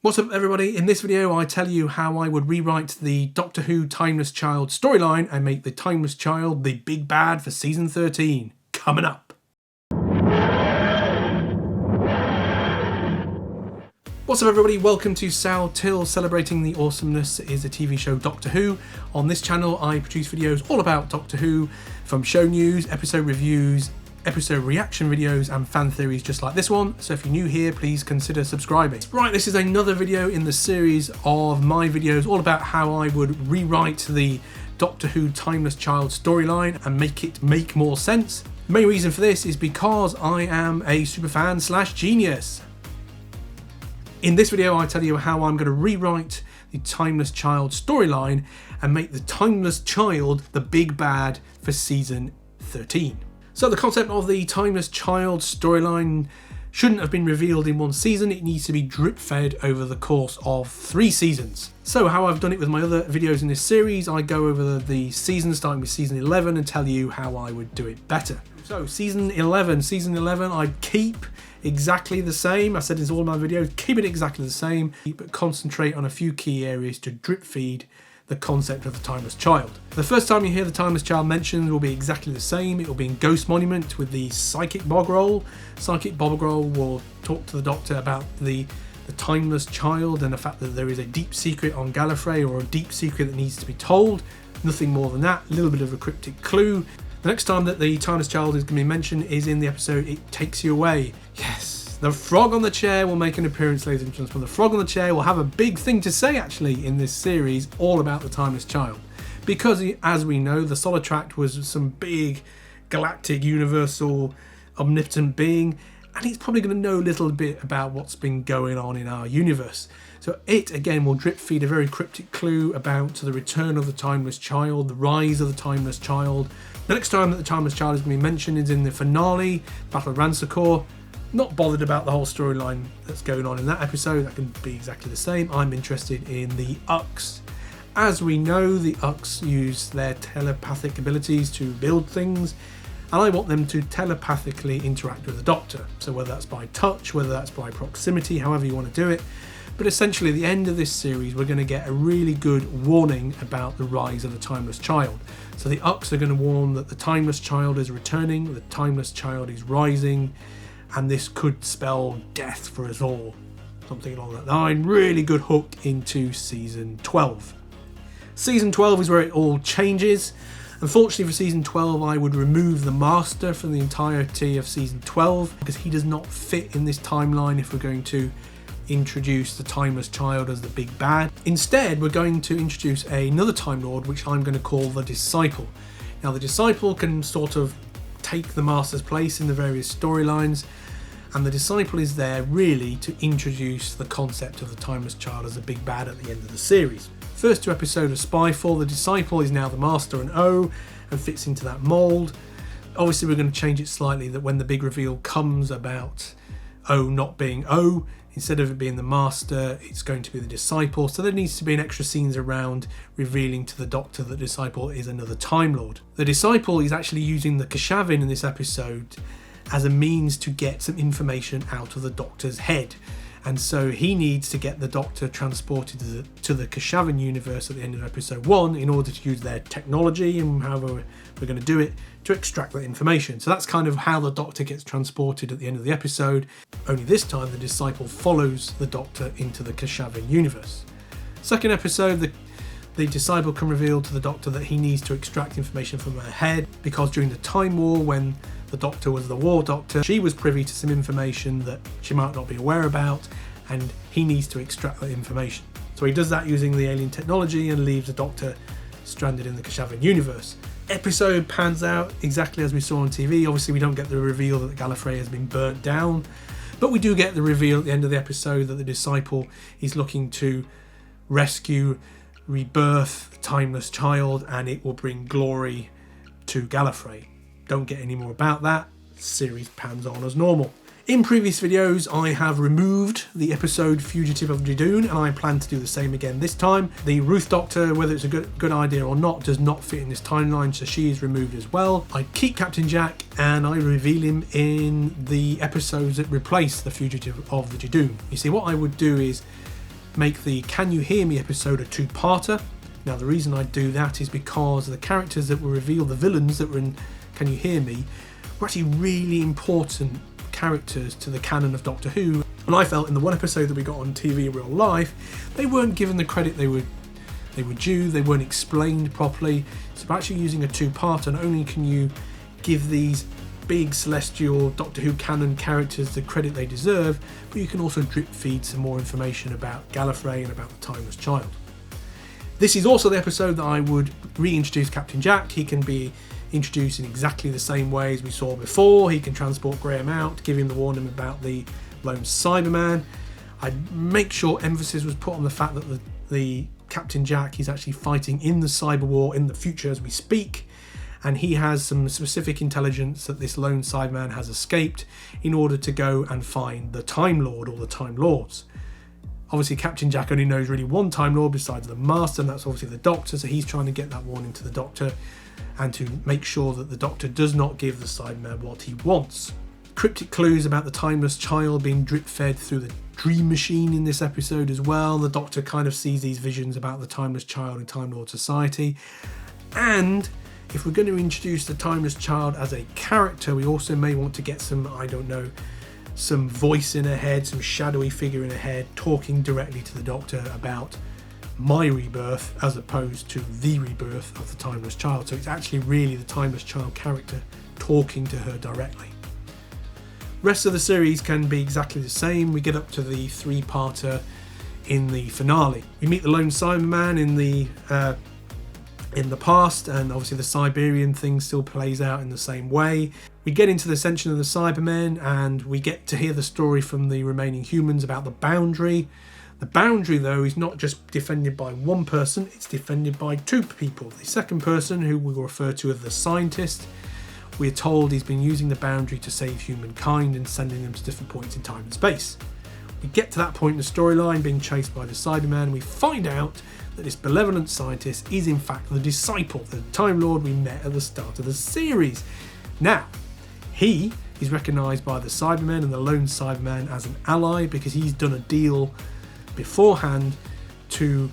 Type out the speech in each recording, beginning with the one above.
What's up everybody? In this video I tell you how I would rewrite the Doctor Who Timeless Child storyline and make the Timeless Child the big bad for season 13. Coming up. What's up everybody? Welcome to Sao Til, celebrating the awesomeness that is the TV show Doctor Who. On this channel I produce videos all about Doctor Who, from show news, episode reviews, episode reaction videos and fan theories just like this one. So if you're new here, please consider subscribing. Right, this is another video in the series of my videos all about how I would rewrite the Doctor Who Timeless Child storyline and make it make more sense. The main reason for this is because I am a superfan / genius. In this video I tell you how I'm going to rewrite the Timeless Child storyline and make the Timeless Child the big bad for season 13. So the concept of the Timeless Child storyline shouldn't have been revealed in one season. It needs to be drip fed over the course of 3 seasons. So how I've done it with my other videos in this series, I go over the seasons starting with season 11 and tell you how I would do it better. So season 11, I'd keep exactly the same. I said in all my videos, keep it exactly the same, but concentrate on a few key areas to drip feed the concept of the Timeless Child. The first time you hear the Timeless Child mentioned will be exactly the same. It will be in Ghost Monument with the Psychic Bog Roll. Psychic Bog Roll will talk to the Doctor about the Timeless Child and the fact that there is a deep secret on Gallifrey, or a deep secret that needs to be told. Nothing more than that, a little bit of a cryptic clue. The next time that the Timeless Child is going to be mentioned is in the episode It Takes You Away. Yes! The frog on the chair will make an appearance, ladies and gentlemen. The frog on the chair will have a big thing to say actually in this series all about the Timeless Child. Because as we know, the Solid Tract was some big galactic, universal, omnipotent being, and he's probably going to know a little bit about what's been going on in our universe. So it again will drip feed a very cryptic clue about the return of the Timeless Child, the rise of the Timeless Child. The next time that the Timeless Child is going to be mentioned is in the finale, Battle of Ransacor. Not bothered about the whole storyline that's going on in that episode, that can be exactly the same. I'm interested in the Ux. As we know, the Ux use their telepathic abilities to build things, and I want them to telepathically interact with the Doctor. So whether that's by touch, whether that's by proximity, however you want to do it. But essentially at the end of this series we're going to get a really good warning about the rise of the Timeless Child. So the Ux are going to warn that the Timeless Child is returning, the Timeless Child is rising, and this could spell death for us all. Something along that line. Really good hook into season 12. Season 12 is where it all changes. Unfortunately for season 12 I would remove the Master from the entirety of season 12 because he does not fit in this timeline if we're going to introduce the Timeless Child as the big bad. Instead we're going to introduce another Time Lord, which I'm going to call the Disciple. Now the Disciple can sort of take the Master's place in the various storylines, and the Disciple is there really to introduce the concept of the Timeless Child as a big bad at the end of the series. First 2 episodes of Spyfall, the Disciple is now the Master and O and fits into that mould. Obviously we're going to change it slightly, that when the big reveal comes about O not being O, instead of it being the Master, it's going to be the Disciple. So there needs to be an extra scenes around revealing to the Doctor that the Disciple is another Time Lord. The Disciple is actually using the Kashavin in this episode as a means to get some information out of the Doctor's head. And so he needs to get the Doctor transported to the Kashavin universe at the end of episode 1 in order to use their technology and however we're going to do it to extract that information. So that's kind of how the Doctor gets transported at the end of the episode. Only this time the Disciple follows the Doctor into the Kashavin universe. Second episode, the Disciple can reveal to the Doctor that he needs to extract information from her head because during the Time War, when the Doctor was the War Doctor, she was privy to some information that she might not be aware about, and he needs to extract that information. So he does that using the alien technology and leaves the Doctor stranded in the Kashavin universe. Episode pans out exactly as we saw on TV. Obviously we don't get the reveal that Gallifrey has been burnt down, but we do get the reveal at the end of the episode that the Disciple is looking to rescue, rebirth the Timeless Child, and it will bring glory to Gallifrey. Don't get any more about that. The series pans on as normal. In previous videos I have removed the episode Fugitive of Judoon, and I plan to do the same again this time. The Ruth Doctor, whether it's a good idea or not, does not fit in this timeline, so she is removed as well. I keep Captain Jack and I reveal him in the episodes that replace the Fugitive of the Judoon. You see, what I would do is make the Can You Hear Me episode a two-parter. Now the reason I do that is because the characters that were revealed, the villains that were in Can You Hear Me, were actually really important characters to the canon of Doctor Who. And I felt in the one episode that we got on TV in real life, they weren't given the credit they were due, they weren't explained properly. So by actually using a two-parter, not only can you give these big celestial Doctor Who canon characters the credit they deserve, but you can also drip feed some more information about Gallifrey and about the Timeless Child. This is also the episode that I would reintroduce Captain Jack. He can be introduced in exactly the same way as we saw before. He can transport Graham out, give him the warning about the lone Cyberman. I'd make sure emphasis was put on the fact that the Captain Jack is actually fighting in the cyber war in the future as we speak, and he has some specific intelligence that this lone Cyberman has escaped in order to go and find the Time Lord or the Time Lords. Obviously Captain Jack only knows really one Time Lord besides the Master, and that's obviously the Doctor, so he's trying to get that warning to the Doctor and to make sure that the Doctor does not give the Cyberman what he wants. Cryptic clues about the Timeless Child being drip-fed through the Dream Machine in this episode as well. The Doctor kind of sees these visions about the Timeless Child in Time Lord society. And if we're going to introduce the Timeless Child as a character, we also may want to get some, I don't know, some voice in her head, some shadowy figure in her head, talking directly to the Doctor about my rebirth as opposed to the rebirth of the Timeless Child. So it's actually really the Timeless Child character talking to her directly. Rest of the series can be exactly the same. We get up to the three-parter in the finale. We meet the lone Cyberman in the past, and obviously the Siberian thing still plays out in the same way. We get into the ascension of the Cybermen, and we get to hear the story from the remaining humans about the boundary. The boundary, though, is not just defended by one person, it's defended by two people. The second person, who we will refer to as the scientist, we're told he's been using the boundary to save humankind and sending them to different points in time and space. We get to that point in the storyline, being chased by the Cyberman, and we find out that this benevolent scientist is in fact the disciple, the Time Lord we met at the start of the series. Now, he is recognised by the Cybermen and the lone Cyberman as an ally because he's done a deal beforehand to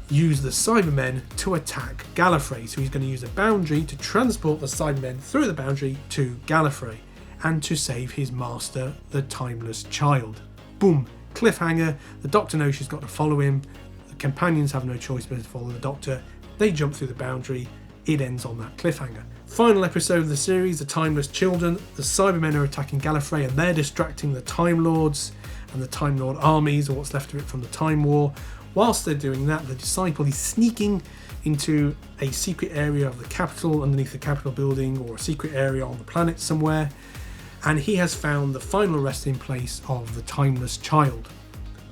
use the Cybermen to attack Gallifrey. So he's going to use a boundary to transport the Cybermen through the boundary to Gallifrey and to save his master, the Timeless Child. Boom, cliffhanger. The Doctor knows she's got to follow him. The companions have no choice but to follow the Doctor. They jump through the boundary. It ends on that cliffhanger. Final episode of the series, the Timeless Children. The Cybermen are attacking Gallifrey and they're distracting the Time Lords and the Time Lord armies, or what's left of it from the Time War. Whilst they're doing that, the disciple is sneaking into a secret area of the capital, underneath the Capitol building, or a secret area on the planet somewhere, and he has found the final resting place of the Timeless Child.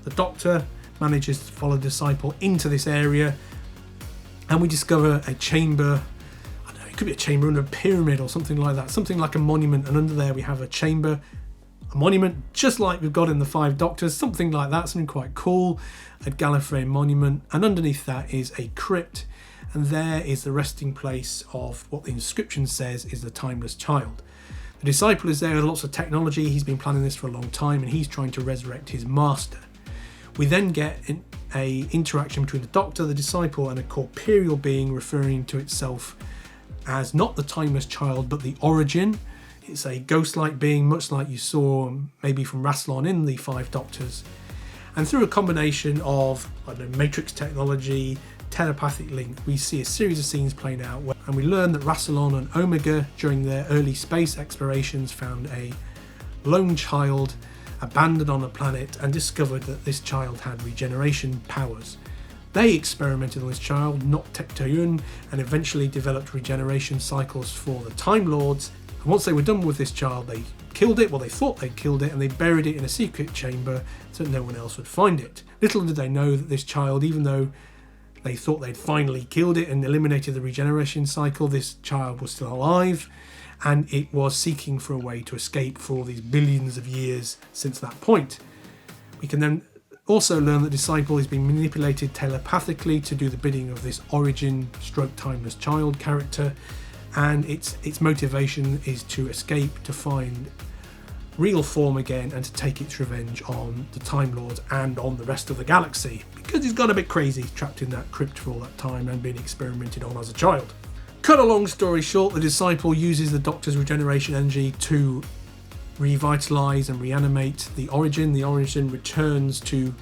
The Doctor manages to follow the disciple into this area, and we discover a chamber. I don't know, it could be a chamber under a pyramid or something like that, something like a monument, and under there we have a chamber, a monument just like we've got in the Five Doctors, something like that, something quite cool, a Gallifrey monument, and underneath that is a crypt, and there is the resting place of what the inscription says is the Timeless Child. The disciple is there with lots of technology. He's been planning this for a long time, and he's trying to resurrect his master. We then get a interaction between the Doctor, the disciple, and a corporeal being referring to itself as not the Timeless Child but the Origin. It's a ghost-like being, much like you saw maybe from Rassilon in the Five Doctors. And through a combination of, I don't know, matrix technology, telepathic link, we see a series of scenes playing out, and we learn that Rassilon and Omega, during their early space explorations, found a lone child abandoned on a planet and discovered that this child had regeneration powers. They experimented on this child, not Tectayun, and eventually developed regeneration cycles for the Time Lords. And once they were done with this child, they killed it, well they thought they killed it, and they buried it in a secret chamber so that no one else would find it. Little did they know that this child, even though they thought they'd finally killed it and eliminated the regeneration cycle, this child was still alive, and it was seeking for a way to escape for all these billions of years since that point. We can then also learn that Disciple is being manipulated telepathically to do the bidding of this Origin / Timeless Child character, and its motivation is to escape, to find real form again and to take its revenge on the Time Lords and on the rest of the galaxy, because he's gone a bit crazy, trapped in that crypt for all that time and been experimented on as a child. Cut a long story short, the disciple uses the Doctor's regeneration energy to revitalise and reanimate the Origin. The Origin returns to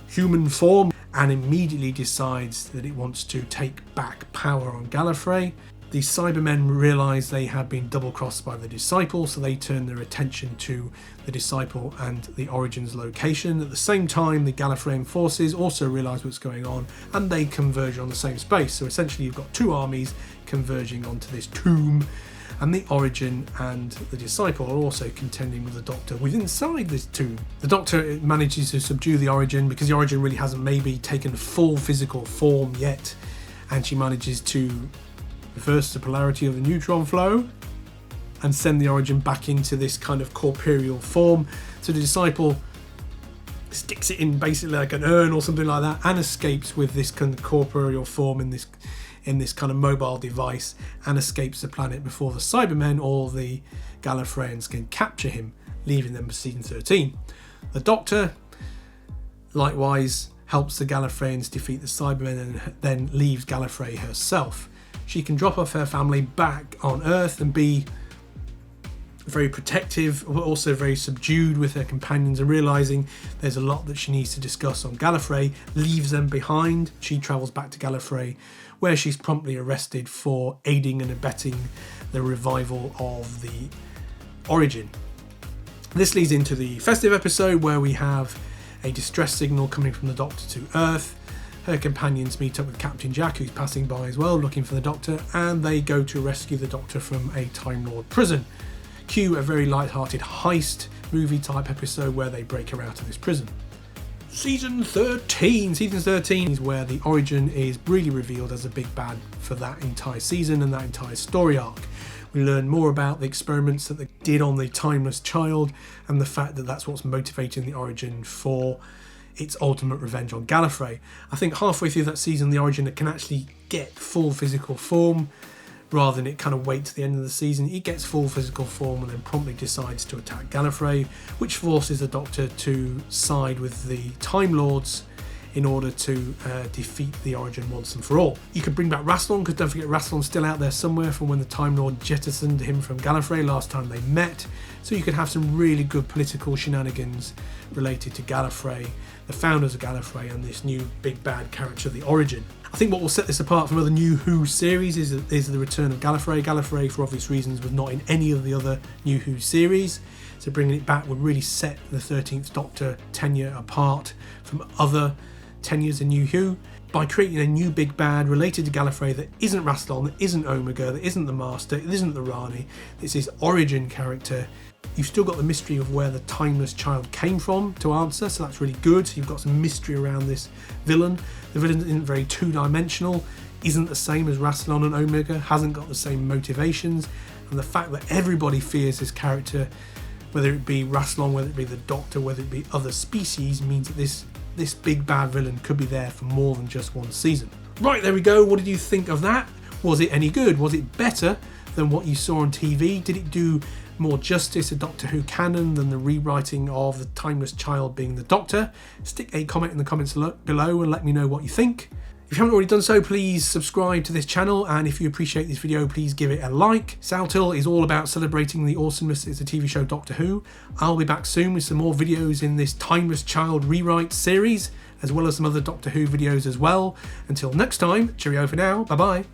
human form and immediately decides that it wants to take back power on Gallifrey. The Cybermen realise they have been double-crossed by the Disciple, so they turn their attention to the Disciple and the Origin's location. At the same time, the Gallifreyan forces also realise what's going on, and they converge on the same space. So essentially you've got two armies converging onto this tomb, and the Origin and the Disciple are also contending with the Doctor within inside this tomb. The Doctor manages to subdue the Origin because the Origin really hasn't maybe taken full physical form yet, and she manages to reverse the polarity of the neutron flow and send the Origin back into this kind of corporeal form. So the Disciple sticks it in basically like an urn or something like that and escapes with this kind of corporeal form in this kind of mobile device, and escapes the planet before the Cybermen or the Gallifreyans can capture him, leaving them for season 13. The Doctor likewise helps the Gallifreyans defeat the Cybermen and then leaves Gallifrey herself. She can drop off her family back on Earth and be very protective, but also very subdued with her companions, and realising there's a lot that she needs to discuss on Gallifrey, leaves them behind. She travels back to Gallifrey, where she's promptly arrested for aiding and abetting the revival of the Origin. This leads into the festive episode where we have a distress signal coming from the Doctor to Earth. Her companions meet up with Captain Jack, who's passing by as well, looking for the Doctor, and they go to rescue the Doctor from a Time Lord prison. Cue a very light-hearted heist movie type episode where they break her out of this prison. Season 13 is where the Origin is really revealed as a big bad for that entire season and that entire story arc. We learn more about the experiments that they did on the Timeless Child and the fact that that's what's motivating the Origin for its ultimate revenge on Gallifrey. I think halfway through that season, the Origin can actually get full physical form rather than it kind of wait to the end of the season. It gets full physical form and then promptly decides to attack Gallifrey, which forces the Doctor to side with the Time Lords in order to defeat the Origin once and for all. You could bring back Rassilon, because don't forget Rassilon's still out there somewhere from when the Time Lord jettisoned him from Gallifrey last time they met. So you could have some really good political shenanigans related to Gallifrey, the founders of Gallifrey, and this new big bad character, the Origin. I think what will set this apart from other New Who series is the return of Gallifrey. Gallifrey, for obvious reasons, was not in any of the other New Who series, so bringing it back would really set the 13th Doctor tenure apart from other tenures in New Who by creating a new big bad related to Gallifrey that isn't Rassilon, that isn't Omega, that isn't the Master, it isn't the Rani. It's this Origin character. You've still got the mystery of where the Timeless Child came from to answer, so that's really good. So you've got some mystery around this villain. The villain isn't very two-dimensional, isn't the same as Rassilon and Omega, hasn't got the same motivations, and the fact that everybody fears this character, whether it be Rassilon, whether it be the Doctor, whether it be other species, means that this big bad villain could be there for more than just one season. Right, there we go. What did you think of that? Was it any good? Was it better than what you saw on TV? Did it do more justice to Doctor Who canon than the rewriting of the Timeless Child being the Doctor? Stick a comment in the comments below and let me know what you think. If you haven't already done so, please subscribe to this channel, and if you appreciate this video, please give it a like. Sao Til is all about celebrating the awesomeness it's a TV show Doctor Who. I'll be back soon with some more videos in this Timeless Child rewrite series, as well as some other Doctor Who videos as well. Until next time, cheerio for now, bye bye.